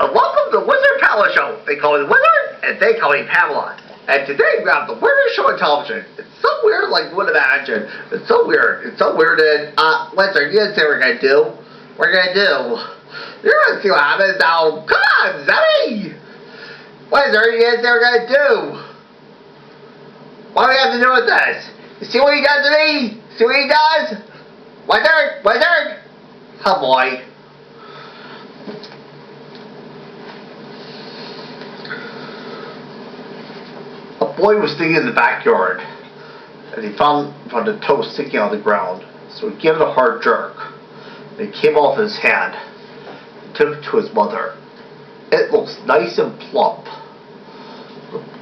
Welcome to Wizard and Pamela Show. They call me Wizard, and they call me Pamela. And today we have the weirdest show on television. It's so weird, like you would imagine. It's so weird. It's so weird. And Wizard, you didn't say what we're gonna do. We're gonna do. You're gonna see what happens now. Come on, Zebby. Wizard, you didn't say what we're gonna do. What do we have to do with this? You see what he does to me? See what he does? Wizard, Wizard. Oh boy. A boy was digging in the backyard, and he found a toe sticking out of the ground. So he gave it a hard jerk. It came off his hand. He took it to his mother. It looks nice and plump.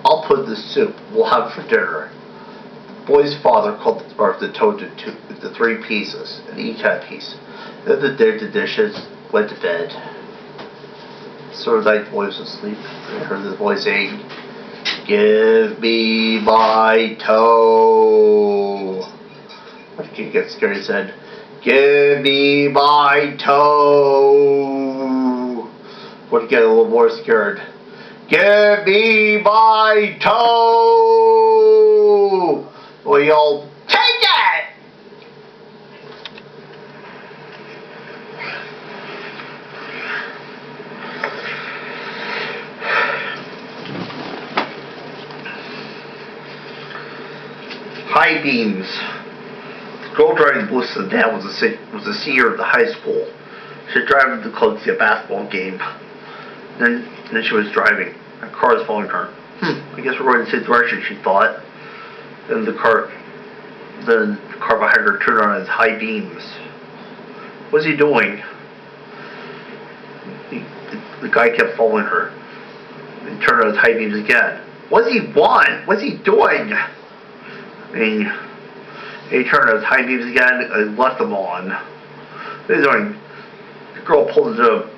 I'll put it in the soup. We'll have it for dinner. The boy's father cut the toe into 3 pieces, and each had a piece. Then they did the dishes, went to bed. Sort of like the boy was asleep. I heard the boy saying, "Give me my toe." The kid gets scared. He said, "Give me my toe." Would get a little more scared. "Give me my toe." Well, yelled, "Take it!" High beams. The girl driving the bus sedan was a senior at the high school. She was driving the club to see a basketball game. Then she was driving. A car was following her. I guess we're going in the same direction, she thought. Then the car behind her turned on its high beams. What's he doing? The guy kept following her. He turned on his high beams again. What does he want? What's he doing? And he turned on his high beams again and left them on. What is he doing? The girl pulled into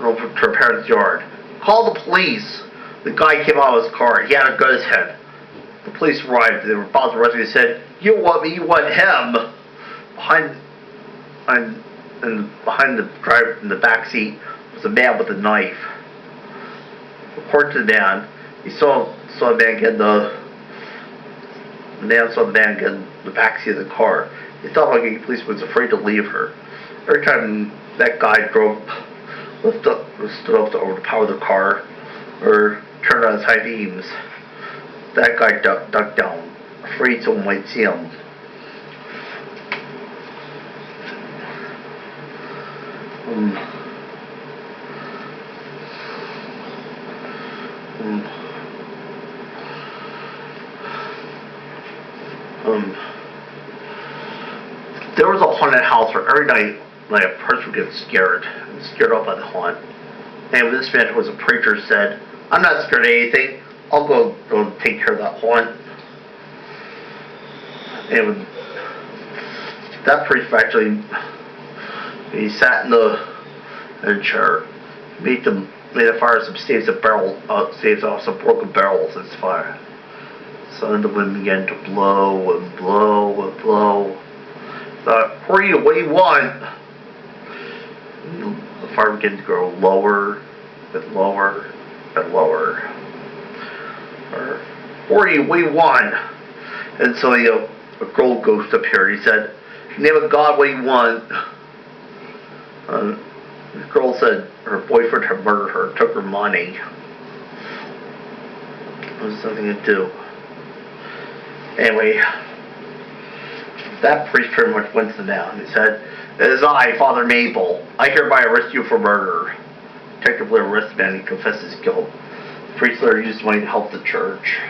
her parents' yard. "Call the police." The guy came out of his car. He had a gun in his head. The police arrived. They were about to arrest him. They said, "You don't want me, you want him." Behind the driver in the back seat was a man with a knife. According to the man, he saw the man get the man saw the man get in the backseat of the car. He thought like the police was afraid to leave her. Every time that guy stood up to overpower the car or turned on his high beams, that guy ducked down, afraid someone might see him. There was a haunted house where every night, like, a person would get scared off by the haunt. And this man who was a preacher said, "I'm not scared of anything. I'll go take care of that haunt." And that priest actually, he sat in the chair, made a fire some staves off some broken barrels in his fire. So then the wind began to blow and blow and blow. Thought, "What do you want?" And the fire began to grow lower and lower and lower. What do you want? And so a gold ghost appeared. He said, "Name of God, what do you want?" The girl said her boyfriend had murdered her, took her money. There was nothing to do. Anyway, that priest pretty much went to the man. He said, "It is I, Father Mabel. I hereby arrest you for murder." Detective Blair arrested the man and he confessed his guilt. The priest later used money to help the church.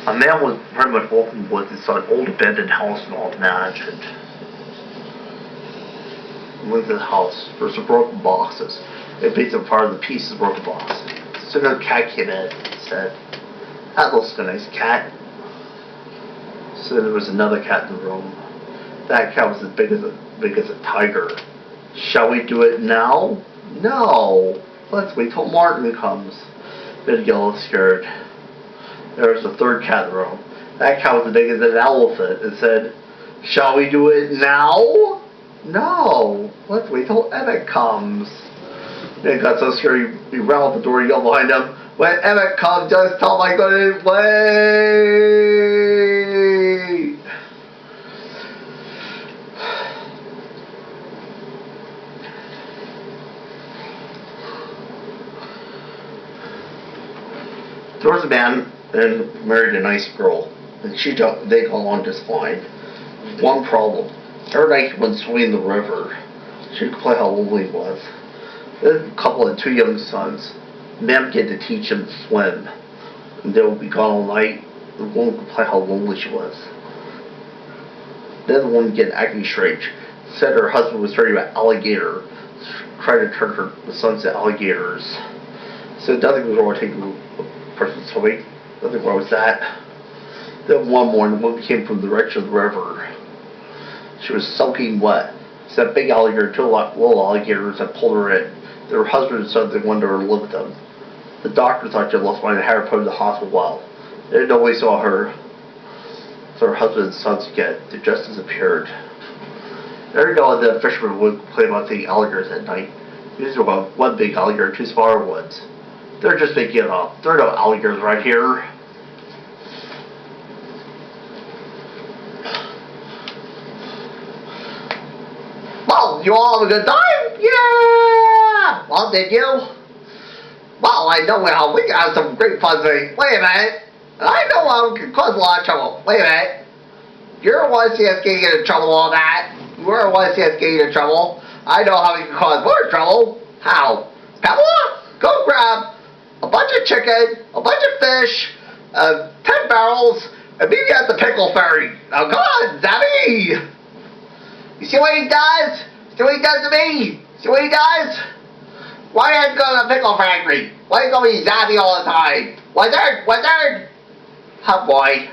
A man was pretty much walking in the woods and saw an old abandoned house and all imagined. He went to the house. There were some broken boxes. They picked up part of the pieces of broken boxes. So another cat came in and said, "That looks like a nice cat." So there was another cat in the room. That cat was as big as a tiger. "Shall we do it now?" "No. Let's wait till Martin comes." Big Yellow scared. There was a third cat in the room. That cat was as big as an elephant and said, "Shall we do it now?" "No, let's wait till Emmett comes." And it got so scared he ran out the door and yelled behind him, "When Emmett comes, just tell him I'm going to wait." There was a man and married a nice girl, and they got along just fine. One problem: every night he went swimming in the river. She could play how lonely he was. The couple had 2 young sons. The man began to teach him to swim, and they would be gone all night. The woman could play how lonely she was. Then the woman began acting strange. Said her husband was turning an alligator, tried to turn the sons into alligators. So nothing was wrong with taking a person swimming. Nothing wrong with that. Then one morning, the woman came from the direction of the river. She was soaking wet. So that big alligator, 2 little alligators that pulled her in. Their husband and sons, they wanted her to live with them. The doctor thought she had lost mind and had her put in the hospital well. They nobody saw her. So her husband and sons again, they just disappeared. Every now and then, a fisherman would complain about seeing alligators at night. Usually about 1 big alligator and 2 smaller ones. They're just making it up. There are no alligators right here. Well, you all have a good time? Yeah! Well, did you? Well, I know how we got some great fun today. Wait a minute. I know how it can cause a lot of trouble. Wait a minute. You're the one who see us getting into trouble all that. You're the one who see us getting into trouble. I know how we can cause more trouble. How? Pamela, go grab a bunch of chicken, a bunch of fish, 10 barrels, and meet me at the pickle ferry. Now come on, Zabby! You see what he does? See what he does to me? See what he does? Why are you going to the pickle factory? Why are you going to be Zabby all the time? Wizard! Wizard! Oh boy.